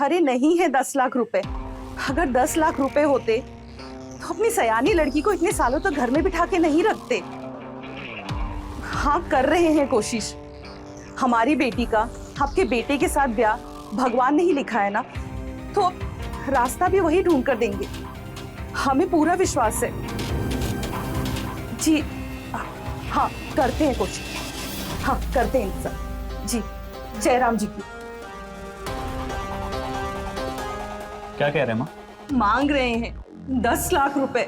अरे नहीं है 10 लाख रुपए। अगर 10 लाख रुपए होते तो अपनी सयानी लड़की को इतने सालों तक घर में बिठा के नहीं रखते। हाँ, कर रहे हैं कोशिश। हमारी बेटी का आपके बेटे के साथ ब्याह भगवान ने ही लिखा है ना, तो रास्ता भी वही ढूंढ कर देंगे। हमें पूरा विश्वास है जी। हाँ, करते हैं कोशिश। हाँ, करते हैं इंतजार जी। जयराम जी की। क्या कह रहे हैं माँ? मांग रहे हैं 10 लाख रुपए।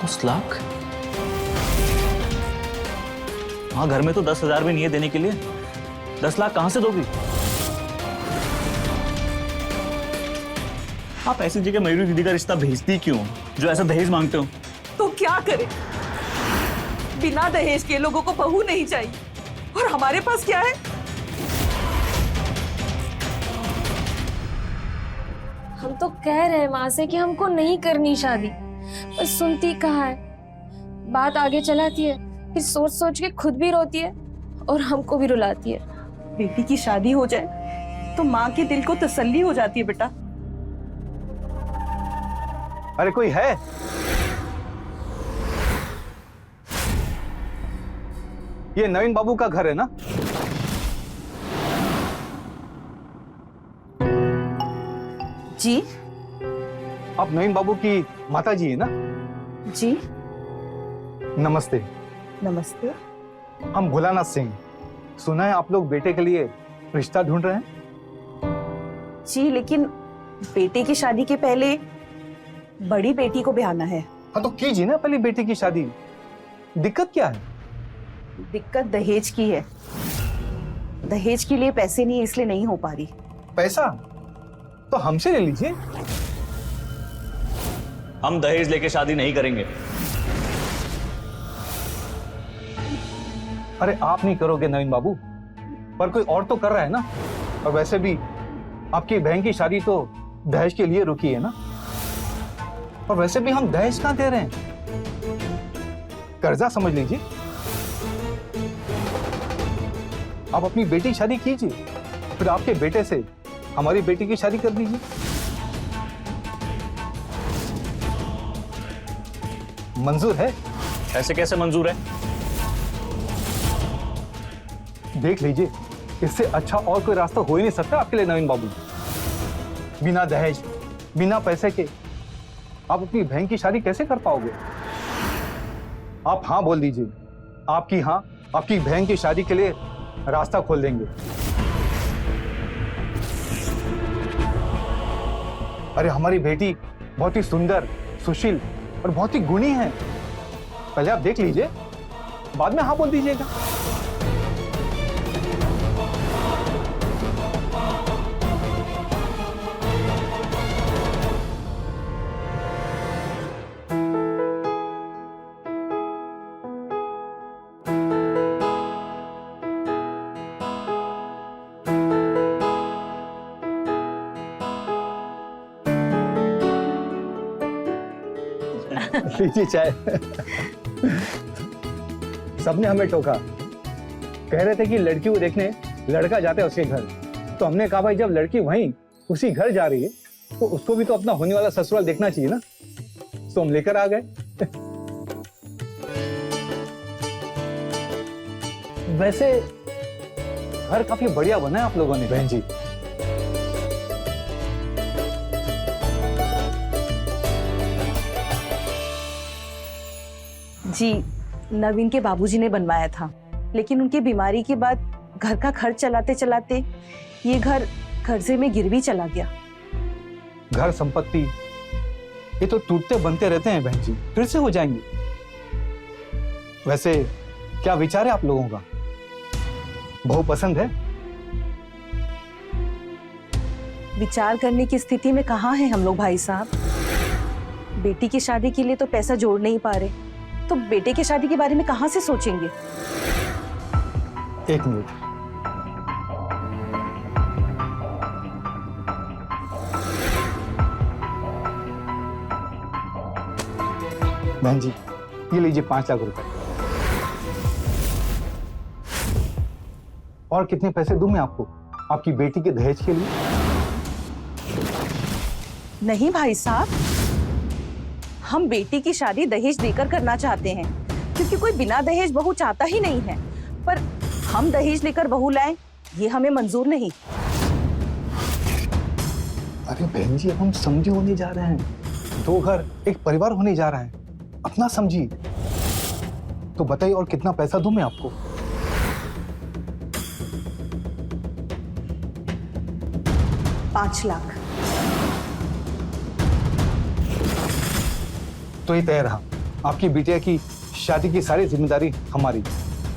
10 लाख? हाँ, घर में तो 10,000 भी नहीं है देने के लिए। 10 लाख कहां से दोगी? आप ऐसी जगह मयूरी दीदी का रिश्ता भेजती क्यों, जो ऐसा दहेज मांगते हो? तो क्या करें, बिना दहेज के लोगों को बहू नहीं चाहिए, और हमारे पास क्या है? हम तो कह रहे हैं माँ से कि हमको नहीं करनी शादी, पर सुनती कहाँ है। बात आगे चलाती है, फिर सोच सोच के खुद भी रोती है और हमको भी रुलाती है। बेटी की शादी हो जाए तो माँ के दिल को तसल्ली हो जाती है बेटा। अरे कोई है? ये नवीन बाबू का घर है ना? जी। आप नवीन बाबू की माता जी है ना? जी। नमस्ते। नमस्ते। हम भोलानाथ सिंह। सुना है आप लोग बेटे के लिए रिश्ता ढूंढ रहे हैं? जी, लेकिन बेटे की शादी के पहले बड़ी बेटी को ब्याहना है। हाँ तो कीजिए ना पहले बेटे की शादी। दिक्कत क्या है? दिक्कत दहेज की है। दहेज के लिए पैसे नहीं है, इसलिए नहीं हो पा रही। पैसा तो हमसे ले लीजिए। हम दहेज लेके शादी नहीं करेंगे। अरे आप नहीं करोगे नवीन बाबू, पर कोई और तो कर रहा है ना। और वैसे भी आपकी बहन की शादी तो दहेज के लिए रुकी है ना। और वैसे भी हम दहेज कहां दे रहे हैं, कर्जा समझ लीजिए। आप अपनी बेटी की शादी कीजिए, फिर आपके बेटे से हमारी बेटी की शादी कर दीजिए। मंजूर है? ऐसे कैसे मंजूर है? देख लीजिए, इससे अच्छा और कोई रास्ता हो ही नहीं सकता आपके लिए नवीन बाबू। बिना दहेज, बिना पैसे के आप अपनी बहन की शादी कैसे कर पाओगे? आप हाँ बोल दीजिए। आपकी हाँ आपकी बहन की शादी के लिए रास्ता खोल देंगे। अरे हमारी बेटी बहुत ही सुंदर, सुशील और बहुत ही गुणी है। पहले आप देख लीजिए, बाद में हाँ बोल दीजिएगा। लीजिए चाय। सबने हमें टोका, कह रहे थे कि लड़की को देखने लड़का जाता है उसके घर। तो हमने कहा भाई जब लड़की वहीं उसी घर जा रही है तो उसको भी तो अपना होने वाला ससुराल देखना चाहिए ना। तो हम लेकर आ गए। वैसे घर काफी बढ़िया बना है आप लोगों ने बहन जी। जी, नवीन के बाबूजी ने बनवाया था, लेकिन उनकी बीमारी के बाद घर का खर्च चलाते चलाते ये घर कर्जे में गिर भी चला गया। घर संपत्ति ये तो टूटते बनते रहते हैं बहन जी, फिर से हो जाएंगे। वैसे क्या विचार है आप लोगों का? बहू पसंद है? विचार करने की स्थिति में कहाँ है हम लोग भाई साहब। बेटी की शादी के लिए तो पैसा जोड़ नहीं पा रहे, तो बेटे की शादी के बारे में कहां से सोचेंगे? एक मिनट। बहन जी, ये लीजिए 5 लाख रुपए। और कितने पैसे दूं मैं आपको आपकी बेटी के दहेज के लिए? नहीं भाई साहब, हम बेटी की शादी दहेज देकर करना चाहते हैं, क्योंकि कोई बिना दहेज बहू चाहता ही नहीं है। पर हम दहेज लेकर बहू लाएं, ये हमें मंजूर नहीं। अरे बहन जी, हम समझे होने जा रहे हैं, 2 घर एक परिवार होने जा रहा है, अपना समझिए। तो बताइए और कितना पैसा दूं मैं आपको? पांच लाख। तो ये तय रहा, आपकी बिटिया की शादी की सारी जिम्मेदारी हमारी,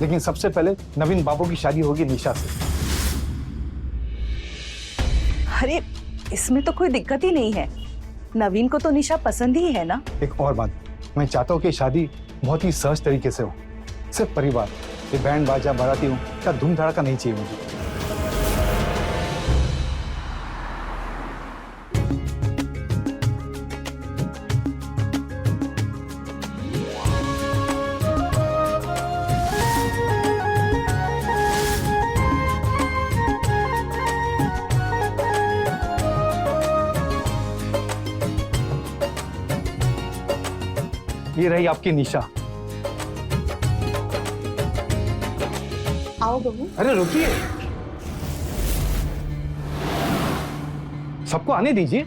लेकिन सबसे पहले नवीन बाबू की शादी होगी निशा से। अरे इसमें तो कोई दिक्कत ही नहीं है, नवीन को तो निशा पसंद ही है ना। एक और बात, मैं चाहता हूँ कि शादी बहुत ही सहज तरीके से हो, सिर्फ परिवार, ये बैंड बाजा बाराती हो क्या धूम धड़ाका नहीं चाहिए मुझे। ये रही आपकी निशा। आओ बहू। अरे रुकिए, सबको आने दीजिए।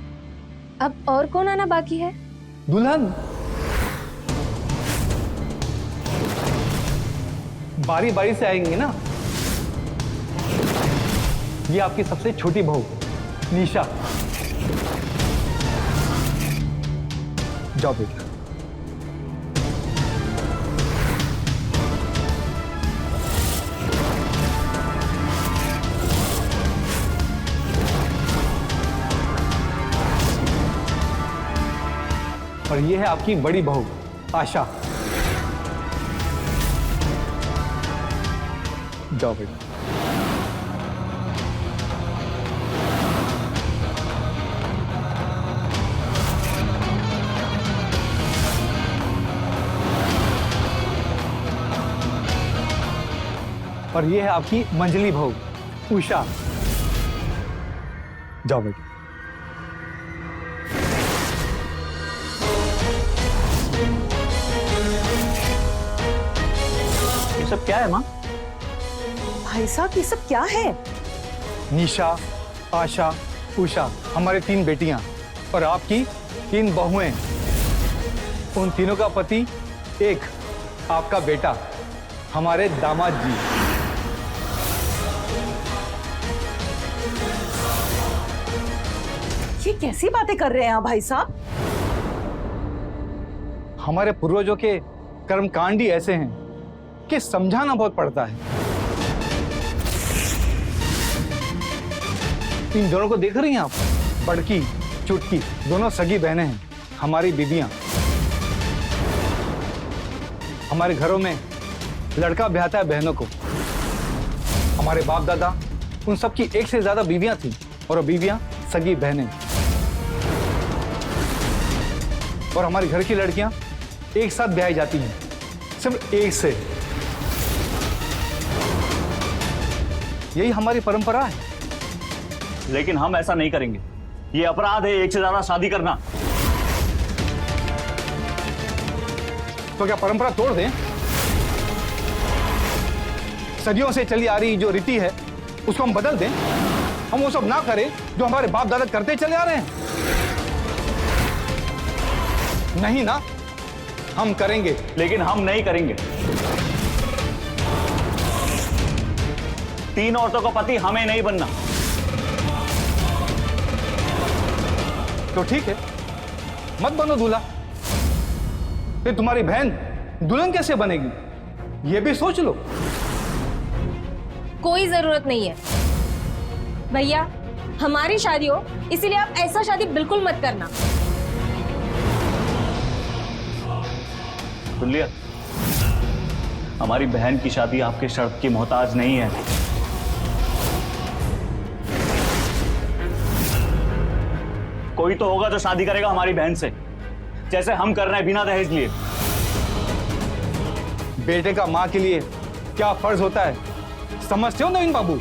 अब और कौन आना बाकी है? दुल्हन, बारी बारी से आएंगे ना। ये आपकी सबसे छोटी बहू निशा। जाओ बेटा। और ये है आपकी बड़ी बहू आशा। जाओ बेटा। और ये है आपकी मंजली बहू उषा। जाओ बेटा। ये सब क्या है माँ? भाई साहब ये सब क्या है? निशा, आशा, उषा हमारे 3 बेटियां और आपकी 3 बहुएं। उन तीनों का पति एक आपका बेटा, हमारे दामाद जी। ये कैसी बातें कर रहे हैं आप भाई साहब? हमारे पूर्वजों के कर्मकांड ही ऐसे हैं कि समझाना बहुत पड़ता है। इन दोनों को देख रही हैं आप? बड़की चुटकी दोनों सगी बहनें हैं, हमारी बीबियां। हमारे घरों में लड़का ब्याहता है बहनों को। हमारे बाप दादा उन सब की एक से ज्यादा बीवियां थी, और वो बीवियां सगी बहनें। और हमारे घर की लड़कियां एक साथ ब्याही जाती हैं, सिर्फ एक से। यही हमारी परंपरा है। लेकिन हम ऐसा नहीं करेंगे, ये अपराध है एक से ज्यादा शादी करना। तो क्या परंपरा तोड़ दें? सदियों से चली आ रही जो रीति है उसको हम बदल दें? हम वो सब ना करें जो हमारे बाप दादा करते चले आ रहे हैं? नहीं ना, हम करेंगे। लेकिन हम नहीं करेंगे। 3 औरतों का पति हमें नहीं बनना। तो ठीक है, मत बनो दूल्हा। फिर तुम्हारी बहन दुल्हन कैसे बनेगी ये भी सोच लो। कोई जरूरत नहीं है भैया, हमारी शादी हो इसीलिए आप ऐसा शादी बिल्कुल मत करना। सुन लिया? हमारी बहन की शादी आपके शर्त की मोहताज नहीं है। कोई तो होगा जो शादी करेगा हमारी बहन से, जैसे हम कर रहे हैं बिना दहेज लिए। बेटे का माँ के लिए क्या फर्ज होता है समझते हो नवीन बाबू?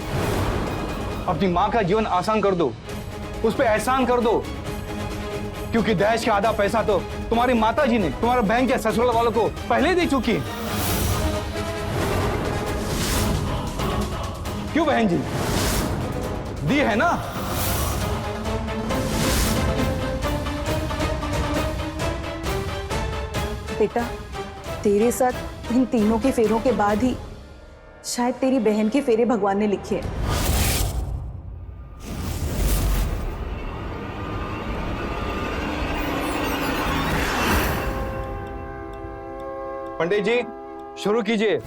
अपनी माँ का जीवन आसान कर दो, उस पर एहसान कर दो, क्योंकि दहेज का आधा पैसा तो तुम्हारी माता जी ने तुम्हारे बहन के ससुराल वालों को पहले ही दे चुकी है। क्यों बहन जी, दी है ना? बेटा, तेरे साथ इन तीनों के फेरों के बाद ही शायद तेरी बहन के फेरे भगवान ने लिखे हैं। पंडित जी, शुरू कीजिए।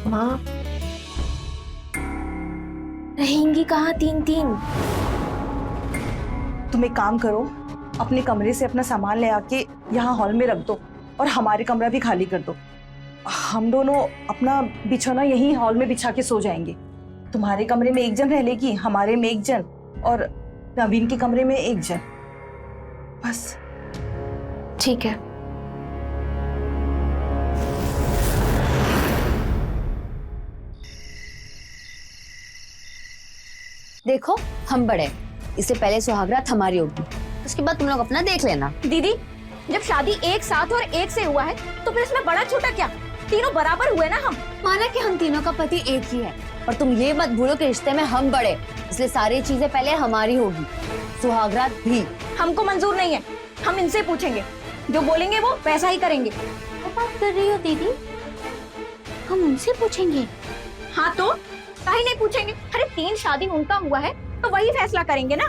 माँ, रहेंगी कहाँ तीन तीन? तुम एक काम करो, अपने कमरे से अपना सामान ले आके यहाँ हॉल में रख दो और हमारे कमरा भी खाली कर दो। हम दोनों अपना बिछौना यहीं हॉल में बिछा के सो जाएंगे। तुम्हारे कमरे में एक जन रह लेगी, हमारे में एक जन, और नवीन के कमरे में एक जन, बस। ठीक है। देखो, हम बड़े, इससे पहले सुहागरात हमारी होगी, उसके बाद तुम लोग अपना देख लेना। दीदी, जब शादी एक साथ और एक से हुआ है तो फिर इसमें बड़ा छोटा क्या, तीनों बराबर हुए ना हम। माना कि हम तीनों का पति एक ही है, और तुम ये मत भूलो कि रिश्ते में हम बड़े, इसलिए सारी चीजें पहले हमारी होगी, सुहागरात भी। हमको मंजूर नहीं है, हम इनसे पूछेंगे, जो बोलेंगे वो वैसा ही करेंगे। क्या बात कर रही हो दीदी? हम उनसे पूछेंगे? हाँ तो काहे नहीं पूछेंगे? अरे 3 शादी उनका हुआ है तो वही फैसला करेंगे ना।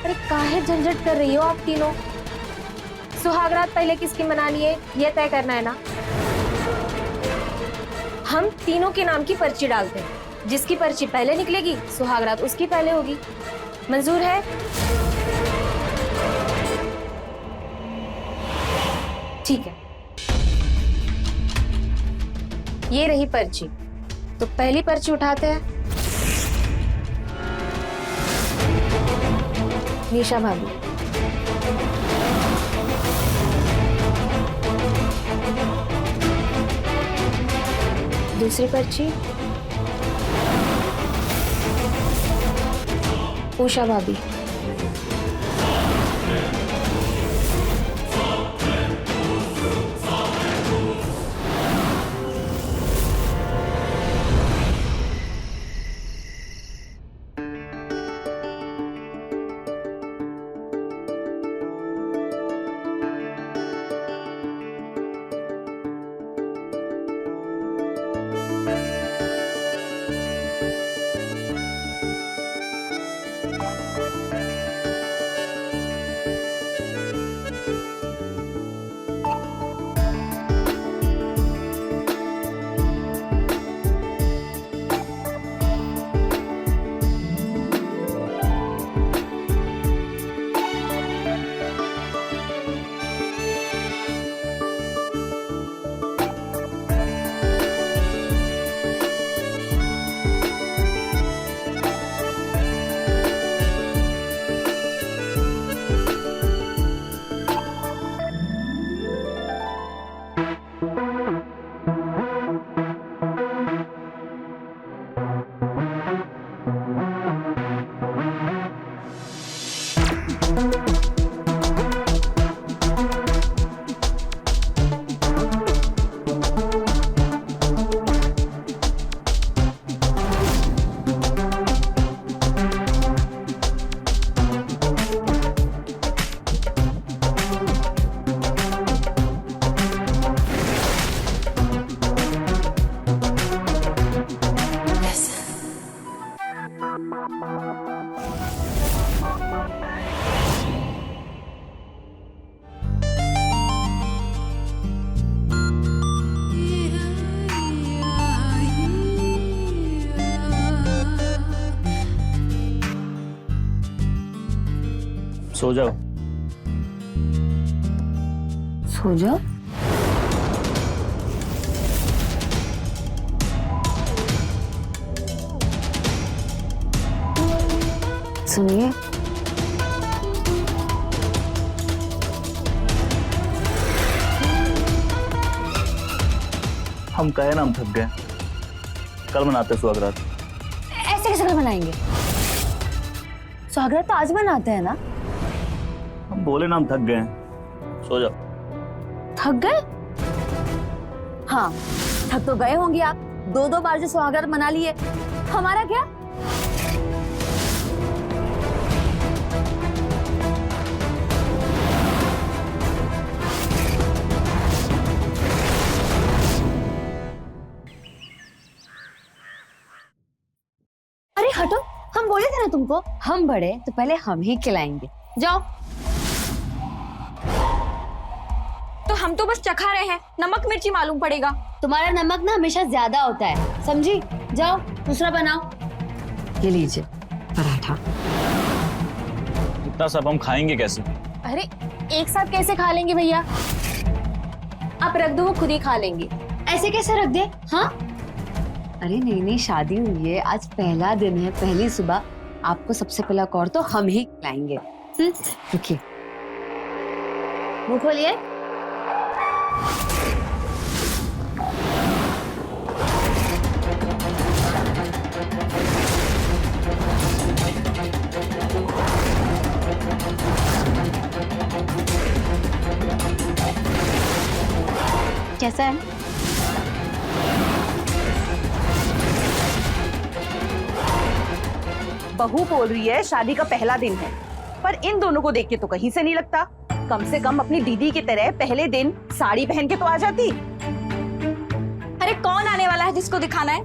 अरे काहे झंझट कर रही हो आप तीनों? सुहागरात पहले किसकी मनानी है ये तय करना है ना। हम तीनों के नाम की पर्ची डालते हैं। जिसकी पर्ची पहले निकलेगी सुहागरात उसकी पहले होगी। मंजूर है? ठीक है, ये रही पर्ची। तो पहली पर्ची उठाते हैं। निशा भाभी। दूसरी पर्ची उषा भाभी। सो जाओ। सो जाओ? सुनिए, हम कहे ना हम थक गए, कल मनाते सुहागरात। ऐसे कैसे कल मनाएंगे? सुहागरात तो आज मनाते हैं ना। हम बोले ना हम थक गए, सो जाओ। थक गए? हाँ, थक तो गए होंगे आप। 2-2 बार जो सुहागरात मना लिए, हमारा क्या? अरे हटो, हम बोले थे ना तुमको, हम बड़े तो पहले हम ही खिलाएंगे। जाओ। तो हम तो बस चखा रहे हैं, नमक मिर्ची मालूम पड़ेगा। तुम्हारा नमक ना हमेशा ज्यादा होता है, समझी? जाओ दूसरा बनाओ। ये लीजिए पराठा। इतना सब हम खाएंगे कैसे? अरे एक साथ कैसे खा लेंगे भैया? आप रख दो, वो खुद ही खा लेंगे। ऐसे कैसे रख दे? हाँ, अरे नहीं, शादी हुई है, आज पहला दिन है, पहली सुबह। आपको सबसे पहला कौर तो हम ही खिलाएंगे। रुकिए, मुंह खोलिए। कैसा है? बहू बोल रही है शादी का पहला दिन है, पर इन दोनों को देख के तो कहीं से नहीं लगता। कम से कम अपनी दीदी की तरह पहले दिन साड़ी पहन के तो आ जाती। अरे कौन आने वाला है जिसको दिखाना है?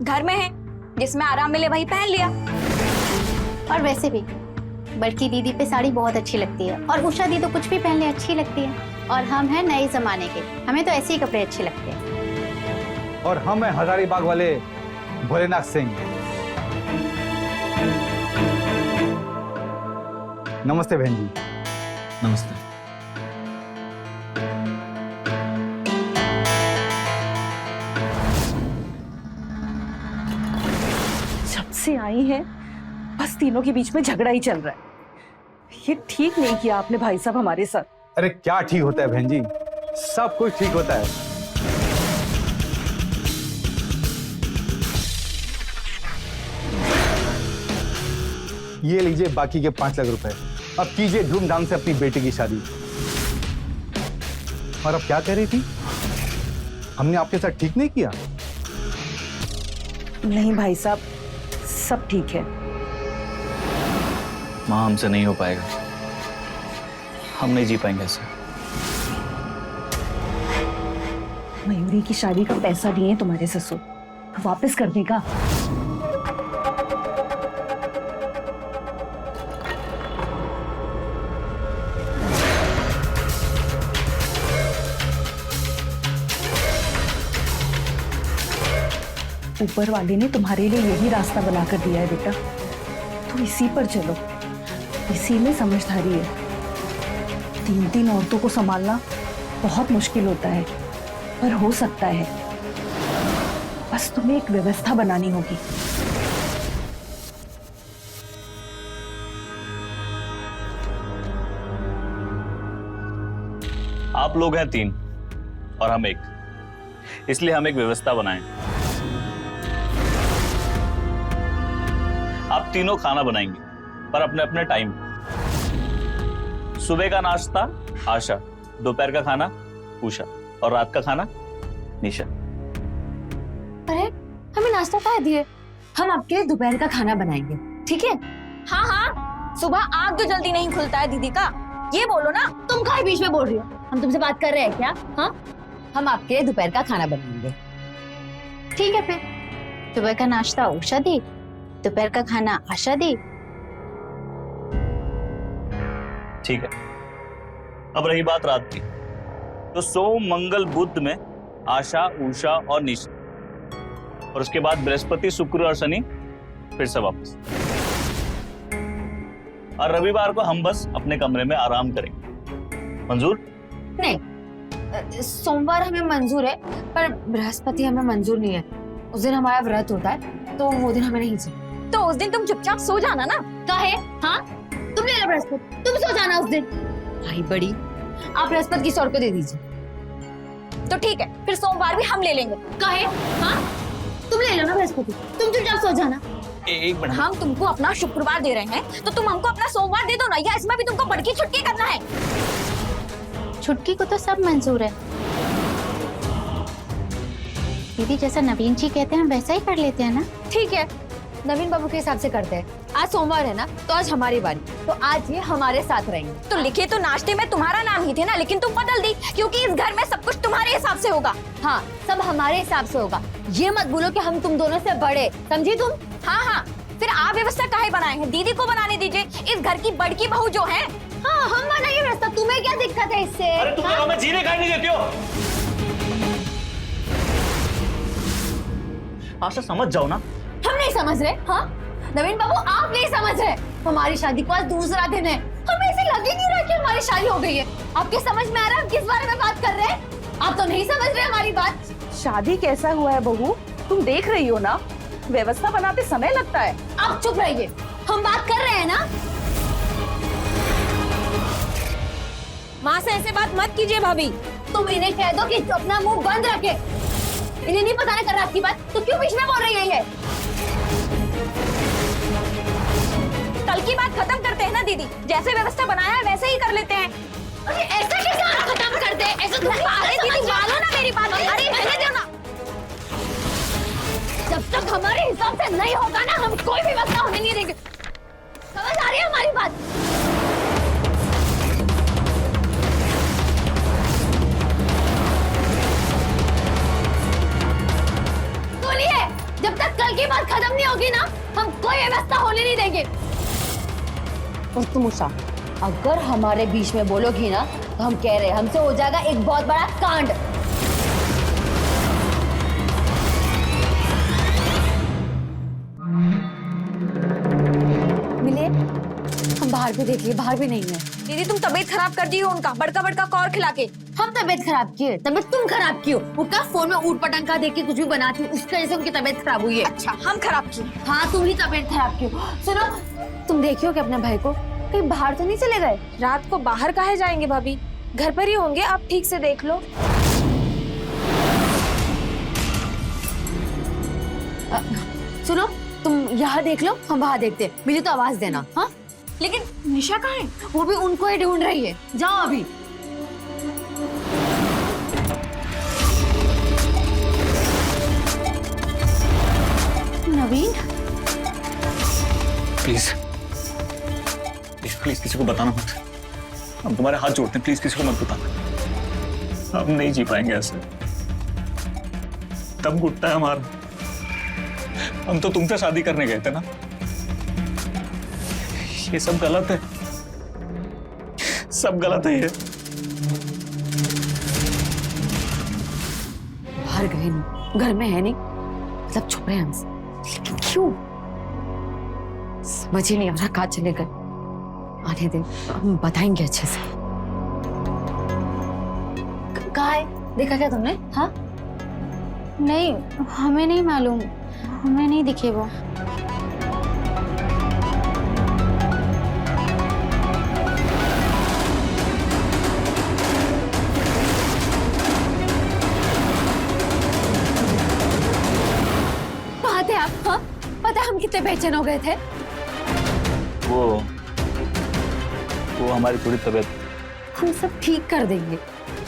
घर में है, जिसमें आराम मिले वही पहन लिया। और वैसे भी बड़की दीदी पे साड़ी बहुत अच्छी लगती है, और उषा दी तो कुछ भी पहनने अच्छी लगती है, और हम हैं नए जमाने के, हमें तो ऐसे ही कपड़े अच्छे लगते हैं। अरे कौन आने वाला है जिसको दिखाना है? घर में है, जिसमें आराम मिले वही पहन लिया। और वैसे भी बड़की दीदी पे साड़ी बहुत अच्छी लगती है, और हम हैं नए जमाने के, हमें तो ऐसे ही कपड़े अच्छे लगते हैं। और हम हैं हजारीबाग वाले भोलेनाथ सिंह। नमस्ते बहन जी। नमस्ते। जब से आई हैं बस तीनों के बीच में झगड़ा ही चल रहा है। ये ठीक नहीं किया आपने भाई साहब हमारे साथ। अरे क्या ठीक होता है बहन जी, सब कुछ ठीक होता है। ये लीजिए बाकी के 5 लाख रुपए। अब कीजिए धूमधाम से अपनी बेटी की शादी। और अब क्या कह रही थी, हमने आपके साथ ठीक नहीं किया? नहीं भाई साहब, सब ठीक है। माँ हमसे नहीं हो पाएगा, हम नहीं जी पाएंगे ऐसे। मयूरी की शादी का पैसा दिए तुम्हारे ससुर, वापस करने का। ऊपर वाले ने तुम्हारे लिए यही रास्ता बनाकर दिया है बेटा, तो इसी पर चलो। इसी में समझदारी है। 3 औरतों को संभालना बहुत मुश्किल होता है, पर हो सकता है। बस तुम्हें एक व्यवस्था बनानी होगी। आप लोग हैं 3 और हम 1, इसलिए हम एक व्यवस्था बनाएं। आप तीनों खाना बनाएंगे, पर अपने अपने टाइम। सुबह का नाश्ता आशा, दोपहर का खाना उषा और रात का खाना निशा। अरे हमें नाश्ता कहा दिए, हम आपके लिए दोपहर का खाना बनाएंगे, ठीक है? हाँ हाँ, सुबह आग तो जल्दी नहीं खुलता है दीदी का, ये बोलो ना। तुम काहे बीच में बोल रही हो? हम तुमसे बात कर रहे हैं क्या? हाँ, हम आपके लिए दोपहर का खाना बनाएंगे। ठीक है फिर, सुबह का नाश्ता उषा दी, दोपहर का खाना आशा दी। ठीक है। अब रही बात रात की, तो सोम मंगल बुध में आशा उषा और निशा, और उसके बाद बृहस्पति शुक्र और शनि फिर से वापस। और रविवार को हम बस अपने कमरे में आराम करेंगे। मंजूर? नहीं, सोमवार हमें मंजूर है, पर बृहस्पति हमें मंजूर नहीं है। उस दिन हमारा व्रत होता है, तो वो दिन हमें नहीं चाहिए। तो उस दिन तुम चुपचाप सो जाना ना। काहे? हाँ, तुम ले लो बृहस्पति, तुम सो जाना उस दिन। भाई बड़ी, आप बृहस्पति किसी और को दे दीजिए। तो ठीक है, फिर सोमवार भी हम ले लेंगे। काहे? हाँ, तुम ले लो ना बृहस्पति, तुम चुपचाप सो जाना। एक मिनट। हम तुमको अपना शुक्रवार दे रहे हैं, तो तुम हमको अपना सोमवार दे दो ना, या इसमें भी तुमको बड़की छुट्टी करना है? छुटकी को तो सब मंजूर है दीदी, जैसा नवीन जी कहते हैं वैसा ही कर लेते हैं ना। ठीक है, नवीन बाबू के हिसाब से करते हैं। आज सोमवार है ना, तो आज हमारी बारी, तो आज ये हमारे साथ रहेंगे। तो लिखे तो नाश्ते में तुम्हारा नाम ही थे ना, लेकिन तुम बदल दी, क्योंकि इस घर में सब कुछ तुम्हारे हिसाब से होगा। हाँ, सब हमारे हिसाब से होगा। ये मत बोलो कि हम तुम दोनों से बड़े, समझी तुम? हाँ हाँ, फिर आप व्यवस्था काहे बनाए हैं? दीदी को बनाने दीजिए, इस घर की बड़की बहू जो है। हाँ, हम बनाइए व्यवस्था, तुम्हें क्या दिक्कत है इससे? अरे तुम हमें जीने का नहीं देती हो। आशा समझ जाओ ना। हम नहीं समझ रहे। हाँ, नवीन बाबू आप नहीं समझ रहे। हमारी शादी को आज दूसरा दिन है, हमें ऐसे लग ही नहीं रहा कि हमारी शादी हो गई है। आपके समझ में आ रहा है हम किस बारे में बात कर रहे हैं? आप तो नहीं समझ रहे हमारी बात। शादी कैसा हुआ है बहू, तुम देख रही हो ना, व्यवस्था बनाते समय लगता है। आप चुप रहिए, हम बात कर रहे हैं ना। माँ से ऐसे बात मत कीजिए भाभी। तुम इन्हें कह दो कि अपना मुंह बंद रखे। इन्हें नहीं पता कर रात की बात, तो क्यों बीच में बोल रही है ये? कल की बात खत्म करते हैं ना दीदी, जैसे व्यवस्था बनाया है वैसे ही कर लेते हैं। अरे ऐसा कैसे खत्म करते हैं? ऐसा अरे दीदी मानो ना मेरी बात, अरे रहने दो ना। जब तक हमारे हिसाब से नहीं होगा ना, हम कोई भी व्यवस्था होने नहीं देंगे। समझ आ रही है हमारी बात? सुनिए, जब तक कल की बात खत्म नहीं होगी ना, हम कोई व्यवस्था होने नहीं देंगे। और तुम उषा, अगर हमारे बीच में बोलोगी ना, तो हम कह रहे हैं हमसे हो जाएगा एक बहुत बड़ा कांड। बाहर भी देख लिए, बाहर भी नहीं है। दीदी तुम तबीयत खराब कर दी हो उनका, बड़का बड़का कौर खिला के। हम तबीयत खराब किए? तबीयत तुम खराब की हो। वो क्या फोन में ऊट पटांग का देख के कुछ भी बनाती है, उसकी वजह से उनकी तबीयत खराब हुई है। अच्छा हम खराब की? हाँ तुम ही तबीयत खराब की हो। सुनो, तुम देखियो कि अपने भाई को कहीं बाहर तो नहीं चले गए? रात को बाहर काहे जाएंगे भाभी, घर पर ही होंगे, आप ठीक से देख लो। सुनो, तुम यहाँ देख लो, हम वहाँ देखते हैं। मुझे तो आवाज देना। हाँ लेकिन निशा कहाँ है? वो भी उनको ही ढूंढ रही है। जाओ अभी। नवीन, प्लीज प्लीज प्लीज किसी को बताना मत। हम तुम्हारे हाथ जोड़ते हैं, प्लीज किसी को मत बताना। हम नहीं जी पाएंगे ऐसे। तब घुटता है हमारा। हम तो तुमसे शादी करने गए थे ना। ये सब गलत है, सब गलत है ये। बाहर गए नहीं, घर में है नहीं, मतलब छुप रहे हैं हमसे। लेकिन क्यों? समझ ही नहीं आ रहा कहाँ चले गए। आने दे, हम बताएंगे अच्छे से। कहाँ है? देखा क्या तुमने? हाँ नहीं हमें नहीं मालूम, हमें नहीं दिखे वो। कहाँ थे आप? हाँ पता है हम कितने बेचैन हो गए थे। वो हमारी थोड़ी तबीयत। हम सब ठीक कर देंगे।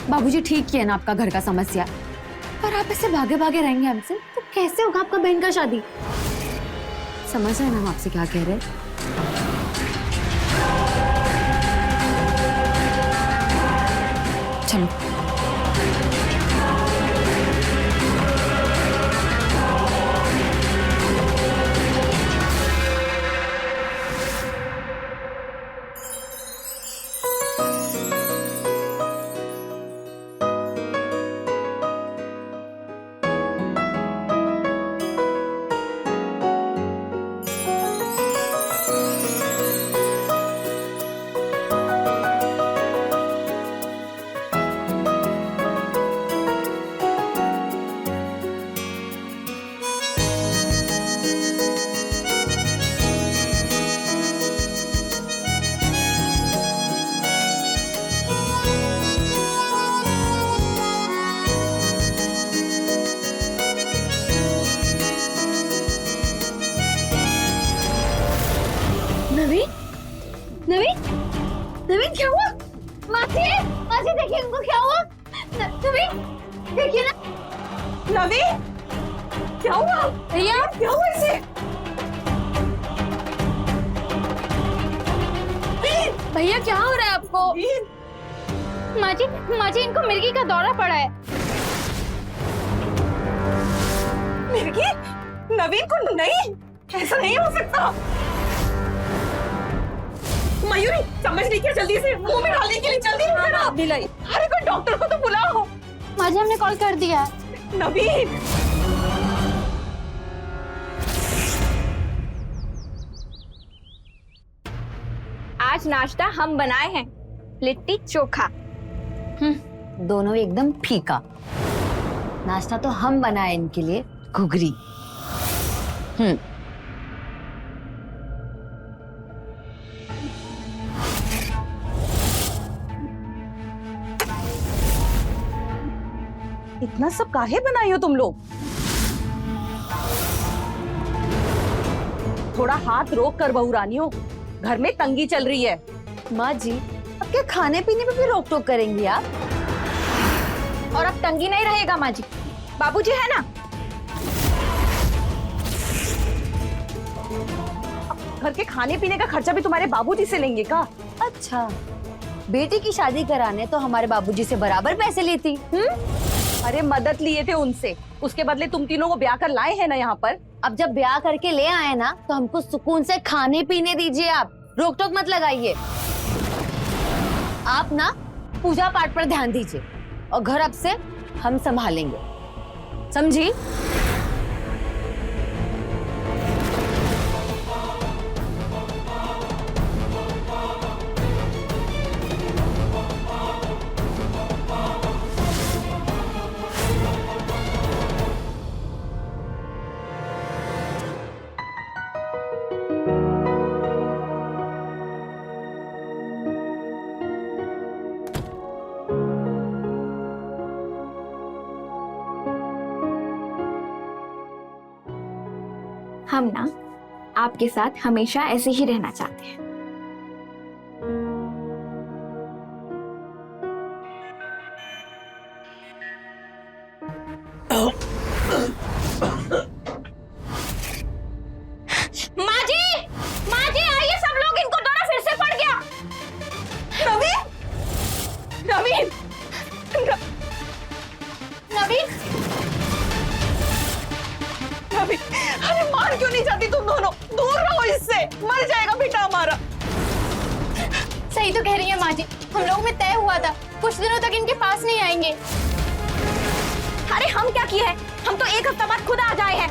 बाबूजी ठीक किया ना आपका घर का समस्या। पर आप ऐसे भागे भागे रहेंगे हमसे तो कैसे होगा आपका बहन का शादी? समझ रहे हैं ना हम आपसे क्या कह रहे हैं? चलो नवीन, नवीन, नवीन क्या हुआ? मासी, मासी देखिए उनको क्या हुआ? नवीन देखिए ना। नवीन, क्या हुआ? भैया क्या हुआ इसे? भैया क्या हो रहा है आपको? माजी, माजी इनको मिर्गी का दौरा पड़ा है। मिर्गी? नवीन को नहीं, ऐसा नहीं हो सकता। मयूरी चम्मच लेके जल्दी से मुंह में डालने के लिए जल्दी करो। दिलाई। अरे कोई डॉक्टर को तो बुलाओ। माजी हमने कॉल कर दिया है। नवीन, आज नाश्ता हम बनाए हैं, लिट्टी चोखा। दोनों एकदम फीका। नाश्ता तो हम बनाए इनके लिए, घुघरी। इतना सब काहे बनाई हो तुम लोग? थोड़ा हाथ रोक कर बहू रानियों, घर में तंगी चल रही है। माँ जी, अब क्या खाने पीने में भी रोक टोक करेंगी आप? और अब तंगी नहीं रहेगा माँ जी, बाबूजी है ना। घर के खाने पीने का खर्चा भी तुम्हारे बाबूजी से लेंगे का? अच्छा, बेटी की शादी कराने तो हमारे बाबूजी से बराबर पैसे लेती। अरे मदद लिए थे उनसे, उसके बदले तुम तीनों को ब्याह कर लाए हैं ना यहाँ पर। अब जब ब्याह करके ले आए ना तो हमको सुकून से खाने पीने दीजिए। आप रोक टोक मत लगाइए। आप ना पूजा पाठ पर ध्यान दीजिए और घर अब से हम संभालेंगे, समझी? हम ना आपके साथ हमेशा ऐसे ही रहना चाहते हैं। माँ जी आइए सब लोग, इनको दोनों फिर से पड़ गया। नवीन नवीन नवीन नवीन, अरे मार क्यों नहीं जाती तुम दोनों? दूर रहो इससे, मर जाएगा बेटा हमारा। सही तो कह रही है माँ जी, हम लोग में तय हुआ था कुछ दिनों तक इनके पास नहीं आएंगे। अरे हम क्या किए हैं, हम तो एक हफ्ता बाद खुद आ जाए हैं।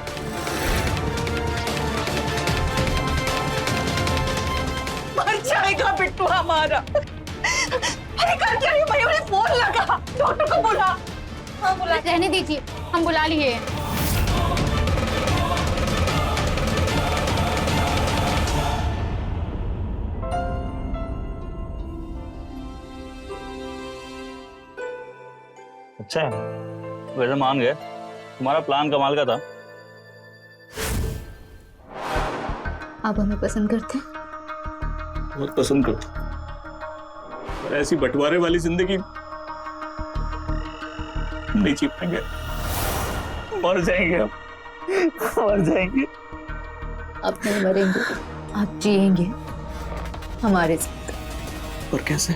मर जाएगा बिट्टू हमारा। अरे कर क्या रही हो? मयूरी फोन लगा, डॉक्टर को बुला। हाँ बुला। रहने दीजिए, हम बुला लिए हैं। अच्छा है, वैसे मान गए, तुम्हारा प्लान कमाल का था। आप हमें पसंद करते हैं? बहुत पसंद करता, पर ऐसी बंटवारे वाली जिंदगी नहीं जी पाएंगे, मर जाएंगे हम, मर जाएंगे। आप नहीं मरेंगे, आप जिएंगे हमारे साथ। पर कैसे?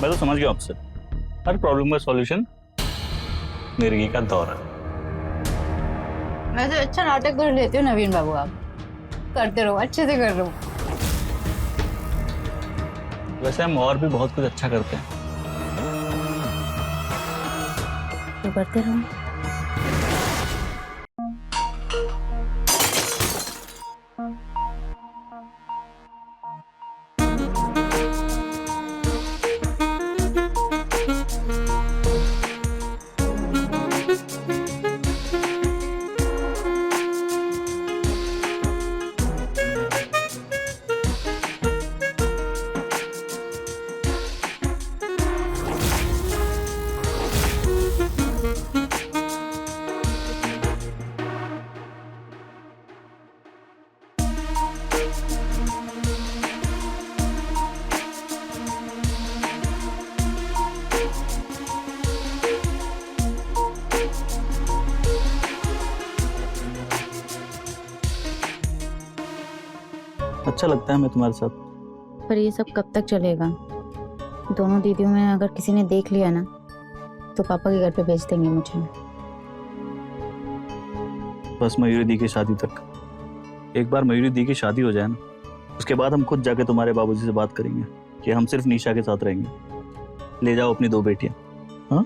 मैं तो समझ गया आपसे, हर प्रॉब्लम का सॉल्यूशन मिर्गी का दौरा। मैं तो अच्छा नाटक कर लेती हूँ नवीन बाबू, आप करते रहो, अच्छे से कर रहे हो। वैसे हम और भी बहुत कुछ अच्छा करते हैं। तो करते रहो। अच्छा लगता है मैं तुम्हारे साथ। पर ये सब कब तक चलेगा? दोनों दीदियों में अगर किसी ने देख लिया ना तो पापा के घर पे भेज देंगे मुझे। बस मयूरी दी की शादी तक। एक बार मयूरी दी की शादी हो जाए ना, उसके बाद हम खुद जाके तुम्हारे बाबूजी से बात करेंगे कि हम सिर्फ निशा के साथ रहेंगे। ले जाओ अपनी 2 बेटियां। हाँ,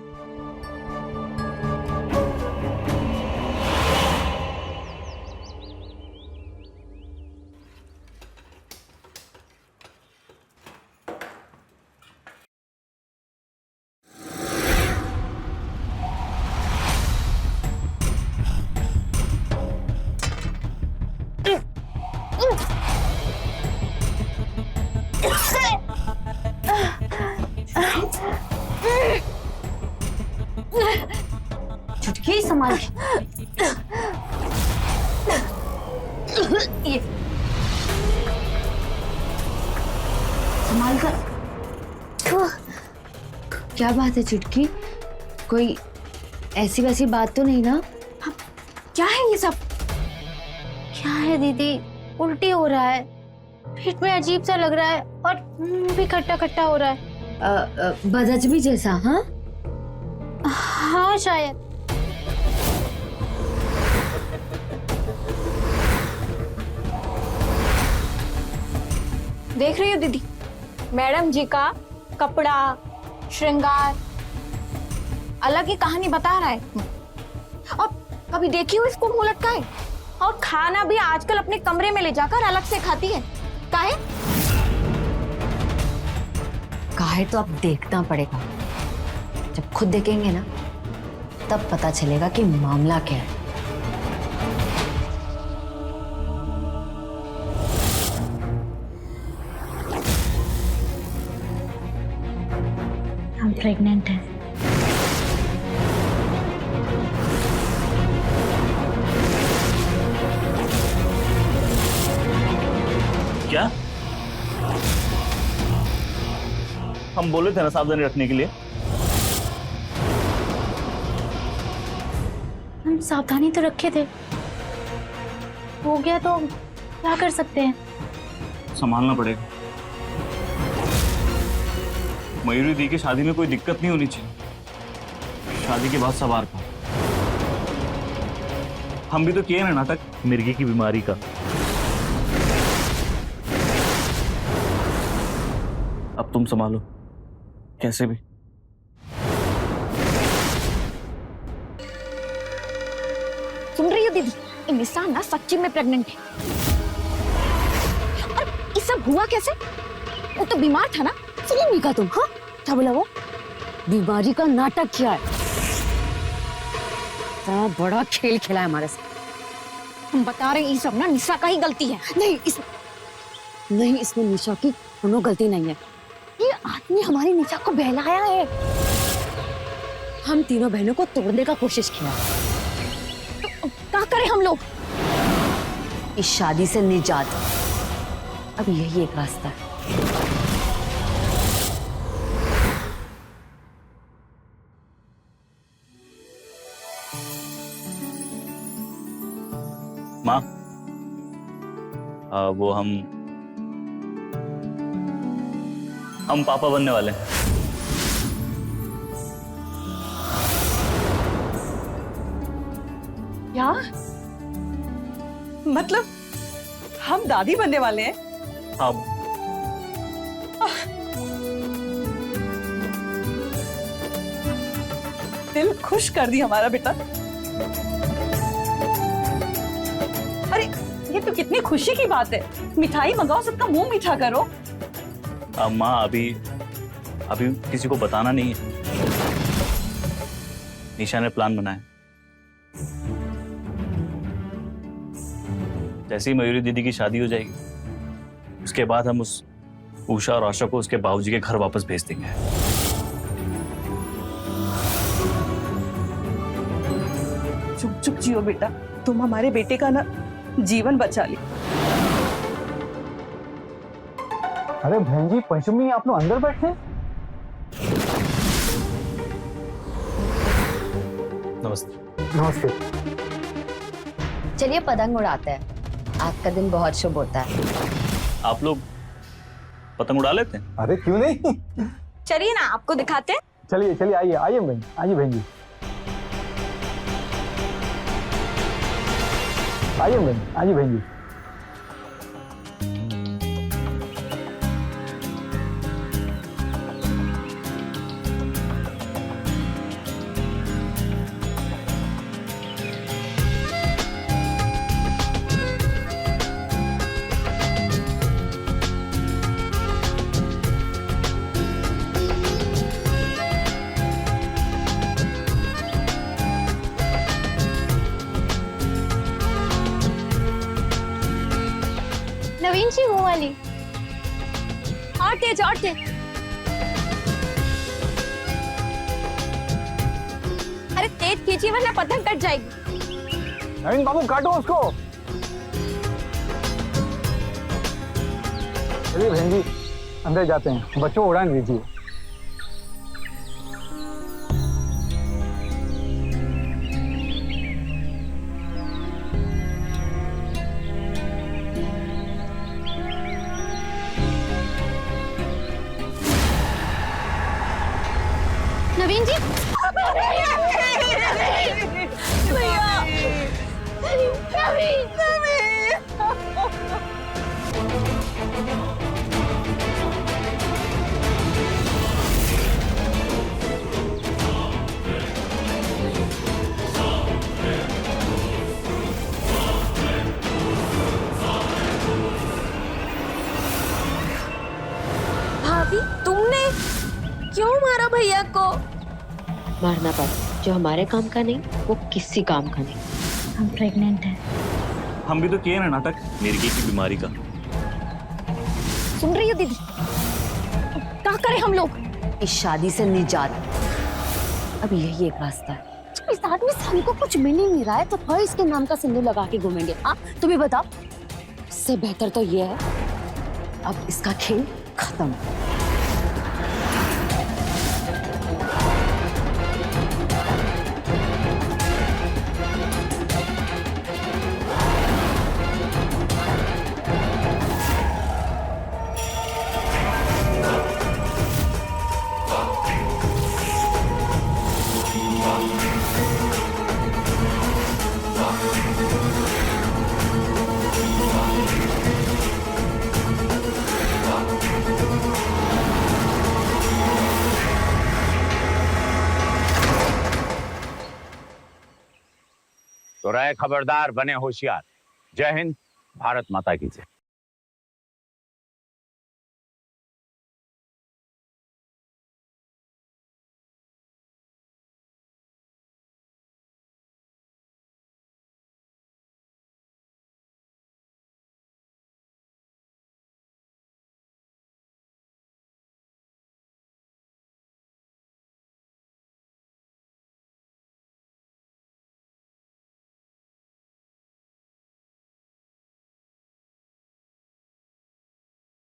चुटकी संभाल ये संभाल कर। क्या बात है चुटकी, कोई ऐसी वैसी बात तो नहीं ना? क्या है ये सब? क्या है दीदी, उल्टी हो रहा है, पेट में अजीब सा लग रहा है और मुंह भी खट्टा खट्टा हो रहा है। बदहजमी जैसा? हाँ हाँ शायद। देख रही हो दीदी, मैडम जी का कपड़ा श्रृंगार अलग ही कहानी बता रहा है। और कभी देखी हो इसको मुंह लटकाए? और खाना भी आजकल अपने कमरे में ले जाकर अलग से खाती है। काहे? काहे तो अब देखना पड़ेगा, जब खुद देखेंगे ना तब पता चलेगा कि मामला क्या है। प्रेग्नेंट हैं। क्या? हम बोले थे ना सावधानी रखने के लिए। हम सावधानी तो रखे थे, हो गया तो क्या कर सकते हैं। संभालना पड़ेगा। मयूरी दी की शादी में कोई दिक्कत नहीं होनी चाहिए। शादी के बाद सवार का हम भी तो किए ना नाटक मिर्गी की बीमारी का। अब तुम संभालो कैसे भी। सुन रही हो दीदी, ये निशा ना सच्ची में प्रेग्नेंट है। और ये सब हुआ कैसे? वो तो बीमार था ना। सुनो मीका तुम, हाँ क्या बोला वो? बीमारी का नाटक किया है। इतना बड़ा खेल खेला है हमारे साथ। हम बता रहे हैं ये सब ना निशा का ही गलती है। नहीं इसमें निशा की कोनो गलती नहीं है। ये आदमी हमारी निशा को बहलाया है। हम तीनों बहनों को तोड़ने का कोशिश किया। तो क्या करें हम लोग? इस शादी से निजात, अब यही एक रास्ता है। माँ, वो हम पापा बनने वाले हैं। क्या? मतलब हम दादी बनने वाले हैं? हाँ। दिल खुश कर दी हमारा बेटा। अरे ये तो कितनी खुशी की बात है। मिठाई मंगाओ, सबका मुंह मीठा करो। माँ अभी किसी को बताना नहीं है। निशा ने प्लान बनाया। जैसे ही मयूरी दीदी की शादी हो जाएगी उसके बाद हम उस उषा और आशा को उसके बाबूजी के घर वापस भेज देंगे। चुप चुप जियो बेटा, तुम हमारे बेटे का ना जीवन बचा ली। अरे बहन जी, पंचमी आप लोग अंदर बैठे हैं? नमस्ते। नमस्ते। चलिए पतंग उड़ाते हैं। आपका दिन बहुत शुभ होता है। आप लोग पतंग उड़ा लेते हैं? अरे क्यों नहीं, चलिए ना आपको दिखाते हैं। चलिए चलिए, आइए आइए बहन, आइए बहन जी, आइए बहन, आइए बहन जी। नवीन जी वो वाली। और तेज और तेज। अरे तेज खींचिए वरना पतंग कट जाएगी। नवीन बाबू काटो उसको। चलिए बहन जी अंदर जाते हैं, बच्चों को उड़ान दीजिए। नवीन जी भाभी तुमने क्यों मारा भैया को? मारना पड़ा, जो हमारे काम का नहीं वो किसी काम का नहीं। हम प्रेग्नेंट हैं। हम भी तो किए ना नाटक मिर्गी की बीमारी का। सुन रही हो दीदी, क्या करें हम लोग? इस शादी से निजात। अब यही एक रास्ता है। जब इस आदमी से हमको कुछ मिल ही नहीं रहा है तो फिर इसके नाम का सिंदूर लगा के घूमेंगे। हाँ तुम्हें बताओ, इससे बेहतर तो ये है अब इसका खेल खत्म। तो रहे खबरदार, बने होशियार। जय हिंद, भारत माता की जय।